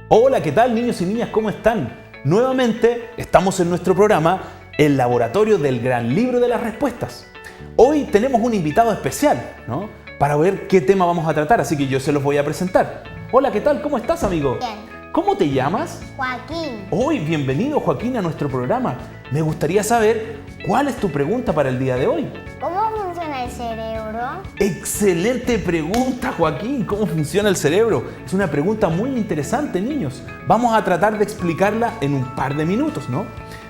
Hola, ¿qué tal niños y niñas? ¿Cómo están? Nuevamente estamos en nuestro programa El Laboratorio del Gran Libro de las Respuestas. Hoy tenemos un invitado especial, ¿no? Para ver qué tema vamos a tratar, así que yo se los voy a presentar. Hola, ¿qué tal? ¿Cómo estás, amigo? Bien. ¿Cómo te llamas? Joaquín. Hoy, bienvenido, Joaquín, a nuestro programa. Me gustaría saber cuál es tu pregunta para el día de hoy. ¿Cómo funciona el cerebro? Excelente pregunta, Joaquín. ¿Cómo funciona el cerebro? Es una pregunta muy interesante, niños. Vamos a tratar de explicarla en un par de minutos, ¿no?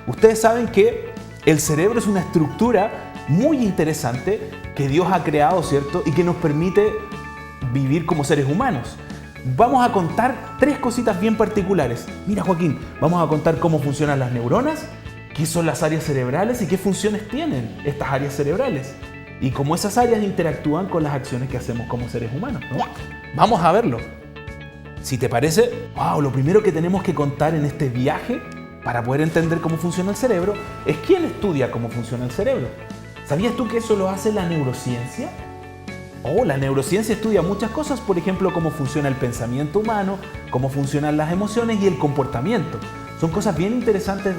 Ustedes saben que el cerebro es una estructura muy interesante que Dios ha creado, ¿cierto? Y que nos permite vivir como seres humanos. Vamos a contar tres cositas bien particulares. Mira, Joaquín, vamos a contar cómo funcionan las neuronas, qué son las áreas cerebrales y qué funciones tienen estas áreas cerebrales. Y cómo esas áreas interactúan con las acciones que hacemos como seres humanos, ¿no? Ya. Vamos a verlo. Si te parece, lo primero que tenemos que contar en este viaje para poder entender cómo funciona el cerebro es quién estudia cómo funciona el cerebro. ¿Sabías tú que eso lo hace la neurociencia? La neurociencia estudia muchas cosas, por ejemplo, cómo funciona el pensamiento humano, cómo funcionan las emociones y el comportamiento. Son cosas bien interesantes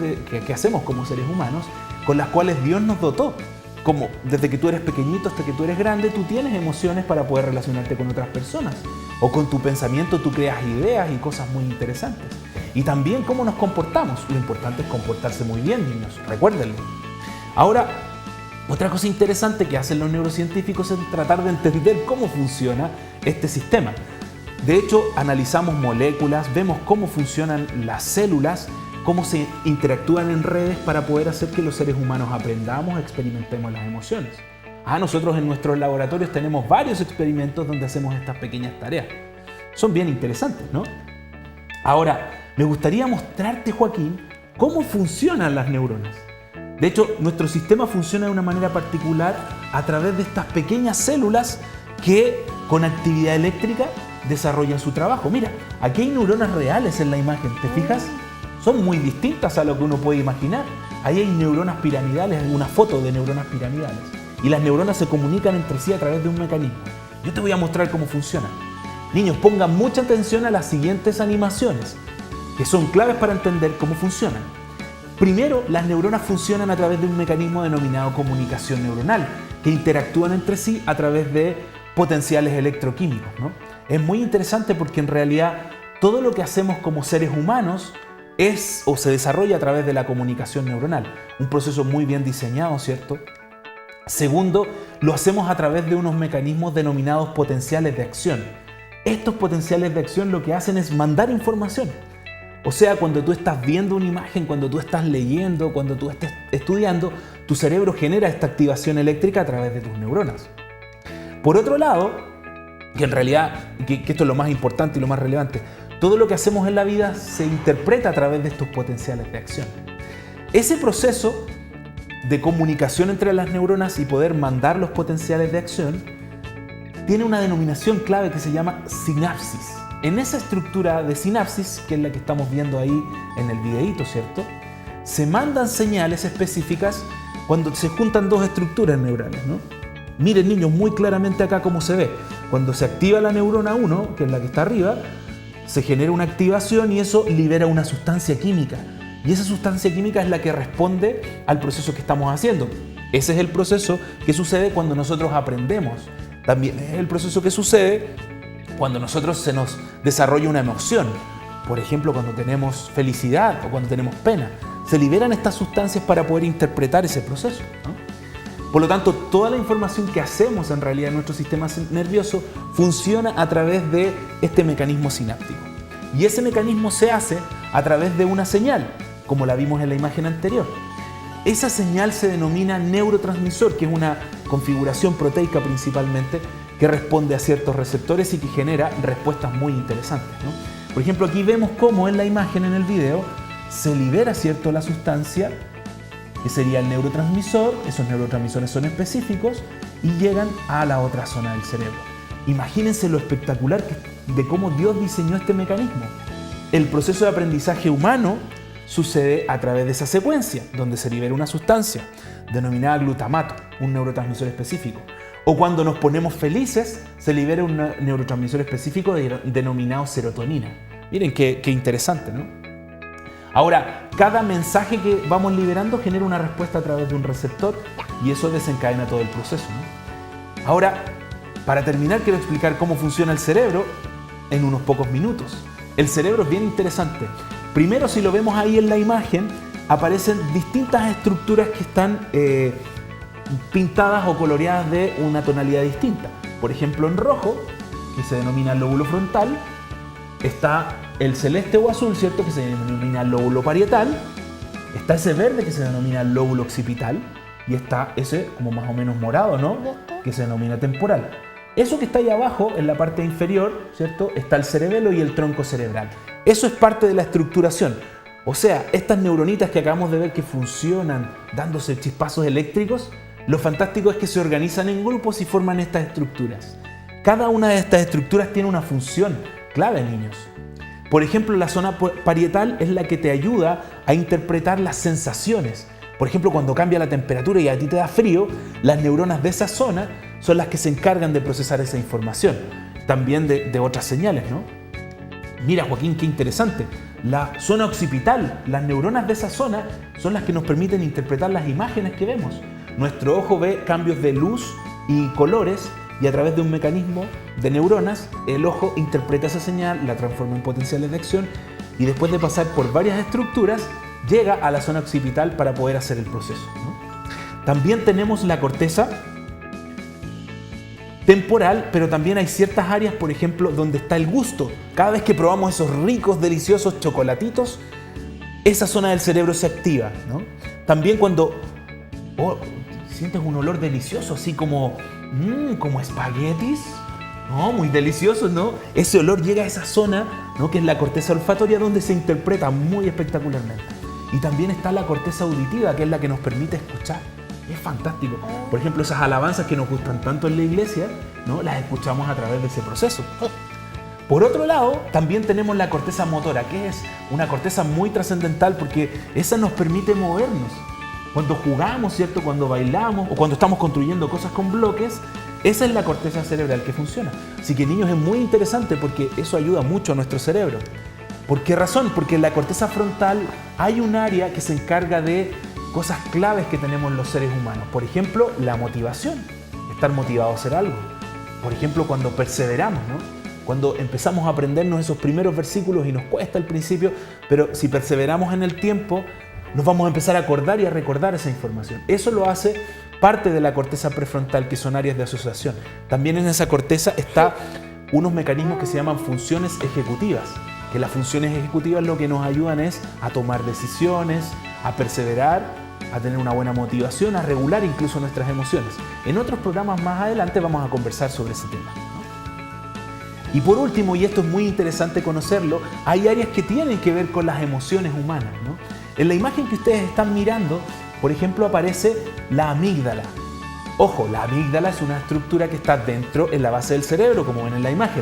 que hacemos como seres humanos, con las cuales Dios nos dotó. Como desde que tú eres pequeñito hasta que tú eres grande, tú tienes emociones para poder relacionarte con otras personas. O con tu pensamiento tú creas ideas y cosas muy interesantes. Y también cómo nos comportamos. Lo importante es comportarse muy bien, niños, recuérdenlo. Ahora, otra cosa interesante que hacen los neurocientíficos es tratar de entender cómo funciona este sistema. De hecho, analizamos moléculas, vemos cómo funcionan las células, cómo se interactúan en redes para poder hacer que los seres humanos aprendamos, experimentemos las emociones. Nosotros en nuestros laboratorios tenemos varios experimentos donde hacemos estas pequeñas tareas. Son bien interesantes, ¿no? Ahora, me gustaría mostrarte, Joaquín, cómo funcionan las neuronas. De hecho, nuestro sistema funciona de una manera particular a través de estas pequeñas células que con actividad eléctrica desarrollan su trabajo. Mira, aquí hay neuronas reales en la imagen, ¿te fijas? Son muy distintas a lo que uno puede imaginar. Ahí hay neuronas piramidales, una foto de neuronas piramidales. Y las neuronas se comunican entre sí a través de un mecanismo. Yo te voy a mostrar cómo funciona. Niños, pongan mucha atención a las siguientes animaciones, que son claves para entender cómo funcionan. Primero, las neuronas funcionan a través de un mecanismo denominado comunicación neuronal, que interactúan entre sí a través de potenciales electroquímicos, ¿no? Es muy interesante porque en realidad todo lo que hacemos como seres humanos es o se desarrolla a través de la comunicación neuronal. Un proceso muy bien diseñado, ¿cierto? Segundo, lo hacemos a través de unos mecanismos denominados potenciales de acción. Estos potenciales de acción lo que hacen es mandar información. O sea, cuando tú estás viendo una imagen, cuando tú estás leyendo, cuando tú estés estudiando, tu cerebro genera esta activación eléctrica a través de tus neuronas. Por otro lado, que en realidad, que esto es lo más importante y lo más relevante, todo lo que hacemos en la vida se interpreta a través de estos potenciales de acción. Ese proceso de comunicación entre las neuronas y poder mandar los potenciales de acción tiene una denominación clave que se llama sinapsis. En esa estructura de sinapsis, que es la que estamos viendo ahí en el videíto, ¿cierto? Se mandan señales específicas cuando se juntan dos estructuras neurales, ¿no? Miren, niños, muy claramente acá cómo se ve. Cuando se activa la neurona 1, que es la que está arriba, se genera una activación y eso libera una sustancia química. Y esa sustancia química es la que responde al proceso que estamos haciendo. Ese es el proceso que sucede cuando nosotros aprendemos. También es el proceso que sucede cuando nosotros se nos desarrolla una emoción. Por ejemplo, cuando tenemos felicidad o cuando tenemos pena. Se liberan estas sustancias para poder interpretar ese proceso, ¿no? Por lo tanto, toda la información que hacemos en realidad en nuestro sistema nervioso funciona a través de este mecanismo sináptico. Y ese mecanismo se hace a través de una señal, como la vimos en la imagen anterior. Esa señal se denomina neurotransmisor, que es una configuración proteica principalmente, que responde a ciertos receptores y que genera respuestas muy interesantes, ¿no? Por ejemplo, aquí vemos cómo en la imagen, en el video, se libera, ¿cierto?, la sustancia que sería el neurotransmisor. Esos neurotransmisores son específicos y llegan a la otra zona del cerebro. Imagínense lo espectacular de cómo Dios diseñó este mecanismo. El proceso de aprendizaje humano sucede a través de esa secuencia, donde se libera una sustancia denominada glutamato, un neurotransmisor específico. O cuando nos ponemos felices, se libera un neurotransmisor específico denominado serotonina. Miren qué interesante, ¿no? Ahora, cada mensaje que vamos liberando genera una respuesta a través de un receptor y eso desencadena todo el proceso, ¿no? Ahora, para terminar, quiero explicar cómo funciona el cerebro en unos pocos minutos. El cerebro es bien interesante. Primero, si lo vemos ahí en la imagen, aparecen distintas estructuras que están pintadas o coloreadas de una tonalidad distinta. Por ejemplo, en rojo, que se denomina lóbulo frontal, está el celeste o azul, ¿cierto?, que se denomina lóbulo parietal. Está ese verde que se denomina lóbulo occipital. Y está ese como más o menos morado, ¿no?, que se denomina temporal. Eso que está ahí abajo, en la parte inferior, ¿cierto?, está el cerebelo y el tronco cerebral. Eso es parte de la estructuración. O sea, estas neuronitas que acabamos de ver que funcionan dándose chispazos eléctricos, lo fantástico es que se organizan en grupos y forman estas estructuras. Cada una de estas estructuras tiene una función clave, niños. Por ejemplo, la zona parietal es la que te ayuda a interpretar las sensaciones. Por ejemplo, cuando cambia la temperatura y a ti te da frío, las neuronas de esa zona son las que se encargan de procesar esa información. También de otras señales, ¿no? Mira, Joaquín, qué interesante. La zona occipital, las neuronas de esa zona son las que nos permiten interpretar las imágenes que vemos. Nuestro ojo ve cambios de luz y colores y a través de un mecanismo de neuronas, el ojo interpreta esa señal, la transforma en potenciales de acción y después de pasar por varias estructuras, llega a la zona occipital para poder hacer el proceso, ¿no? También tenemos la corteza temporal, pero también hay ciertas áreas, por ejemplo, donde está el gusto. Cada vez que probamos esos ricos, deliciosos chocolatitos, esa zona del cerebro se activa, ¿no? También cuando sientes un olor delicioso, así como espaguetis, ¿no?, muy deliciosos, ¿no? Ese olor llega a esa zona, ¿no?, que es la corteza olfatoria, donde se interpreta muy espectacularmente. Y también está la corteza auditiva, que es la que nos permite escuchar. Es fantástico. Por ejemplo, esas alabanzas que nos gustan tanto en la iglesia, ¿no?, las escuchamos a través de ese proceso. Por otro lado, también tenemos la corteza motora, que es una corteza muy trascendental porque esa nos permite movernos. Cuando jugamos, ¿cierto?, cuando bailamos o cuando estamos construyendo cosas con bloques, esa es la corteza cerebral que funciona. Así que, niños, es muy interesante porque eso ayuda mucho a nuestro cerebro. ¿Por qué razón? Porque en la corteza frontal hay un área que se encarga de cosas claves que tenemos los seres humanos. Por ejemplo, la motivación, estar motivado a hacer algo. Por ejemplo, cuando perseveramos, ¿no? Cuando empezamos a aprendernos esos primeros versículos y nos cuesta al principio, pero si perseveramos en el tiempo, nos vamos a empezar a acordar y a recordar esa información. Eso lo hace parte de la corteza prefrontal, que son áreas de asociación. También en esa corteza está unos mecanismos que se llaman funciones ejecutivas, que las funciones ejecutivas lo que nos ayudan es a tomar decisiones, a perseverar, a tener una buena motivación, a regular incluso nuestras emociones. En otros programas más adelante vamos a conversar sobre ese tema, ¿no? Y por último, y esto es muy interesante conocerlo, hay áreas que tienen que ver con las emociones humanas, ¿no? En la imagen que ustedes están mirando, por ejemplo, aparece la amígdala. Ojo, la amígdala es una estructura que está dentro, en la base del cerebro, como ven en la imagen.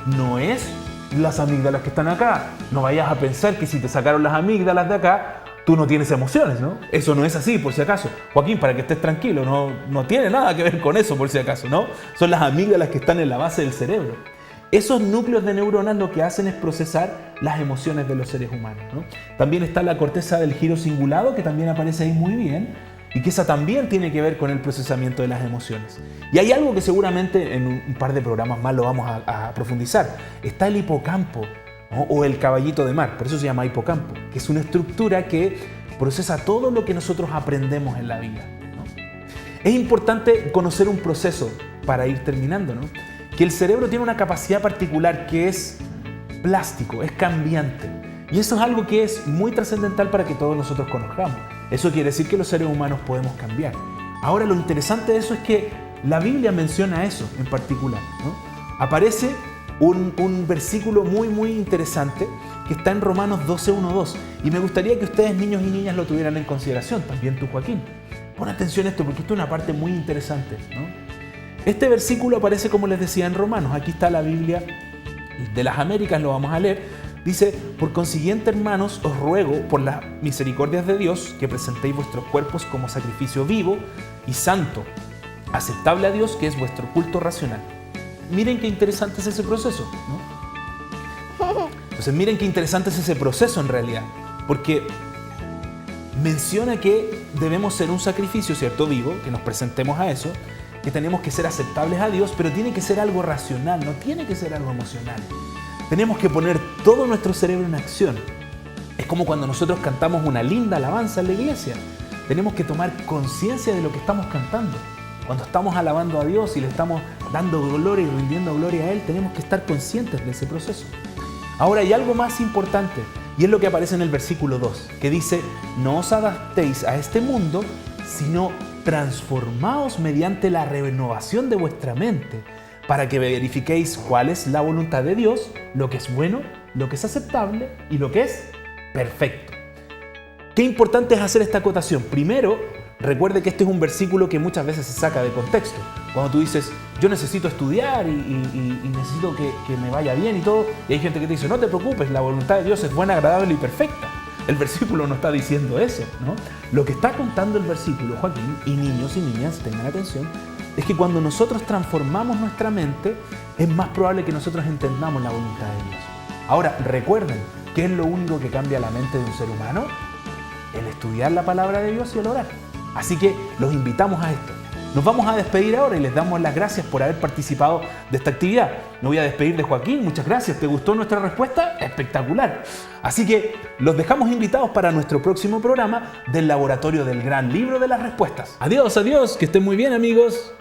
No es las amígdalas que están acá. No vayas a pensar que si te sacaron las amígdalas de acá, tú no tienes emociones, ¿no? Eso no es así, por si acaso. Joaquín, para que estés tranquilo, no tiene nada que ver con eso, por si acaso, ¿no? Son las amígdalas que están en la base del cerebro. Esos núcleos de neuronas lo que hacen es procesar las emociones de los seres humanos, ¿no? También está la corteza del giro cingulado, que también aparece ahí muy bien, y que esa también tiene que ver con el procesamiento de las emociones. Y hay algo que seguramente en un par de programas más lo vamos a profundizar. Está el hipocampo, ¿no?, o el caballito de mar, por eso se llama hipocampo, que es una estructura que procesa todo lo que nosotros aprendemos en la vida, ¿no? Es importante conocer un proceso para ir terminando, ¿no? Que el cerebro tiene una capacidad particular que es plástico, es cambiante. Y eso es algo que es muy trascendental para que todos nosotros conozcamos. Eso quiere decir que los seres humanos podemos cambiar. Ahora, lo interesante de eso es que la Biblia menciona eso en particular, ¿no? Aparece un versículo muy interesante que está en Romanos 12:1-2. Y me gustaría que ustedes, niños y niñas, lo tuvieran en consideración. También tú, Joaquín. Pon atención a esto porque esto es una parte muy interesante, ¿no? Este versículo aparece, como les decía, en Romanos. Aquí está la Biblia de las Américas, lo vamos a leer. Dice: por consiguiente, hermanos, os ruego por las misericordias de Dios que presentéis vuestros cuerpos como sacrificio vivo y santo, aceptable a Dios, que es vuestro culto racional. Miren qué interesante es ese proceso, ¿no? Entonces miren qué interesante es ese proceso en realidad, porque menciona que debemos ser un sacrificio, ¿cierto? Vivo, que nos presentemos a eso, que tenemos que ser aceptables a Dios, pero tiene que ser algo racional, no tiene que ser algo emocional. Tenemos que poner todo nuestro cerebro en acción. Es como cuando nosotros cantamos una linda alabanza en la iglesia. Tenemos que tomar conciencia de lo que estamos cantando. Cuando estamos alabando a Dios y le estamos dando gloria y rindiendo gloria a Él, tenemos que estar conscientes de ese proceso. Ahora hay algo más importante, y es lo que aparece en el versículo 2, que dice: no os adaptéis a este mundo, sino transformaos mediante la renovación de vuestra mente, para que verifiquéis cuál es la voluntad de Dios, lo que es bueno, lo que es aceptable y lo que es perfecto. Qué importante es hacer esta acotación. Primero, recuerde que este es un versículo que muchas veces se saca de contexto. Cuando tú dices, yo necesito estudiar y necesito que me vaya bien y todo, y hay gente que te dice, no te preocupes, la voluntad de Dios es buena, agradable y perfecta. El versículo no está diciendo eso, ¿no? Lo que está contando el versículo, Joaquín, y niños y niñas, tengan atención, es que cuando nosotros transformamos nuestra mente, es más probable que nosotros entendamos la voluntad de Dios. Ahora, recuerden, ¿qué es lo único que cambia la mente de un ser humano? El estudiar la palabra de Dios y el orar. Así que los invitamos a esto. Nos vamos a despedir ahora y les damos las gracias por haber participado de esta actividad. Me voy a despedir de Joaquín. Muchas gracias. ¿Te gustó nuestra respuesta? Espectacular. Así que los dejamos invitados para nuestro próximo programa del Laboratorio del Gran Libro de las Respuestas. Adiós, adiós. Que estén muy bien, amigos.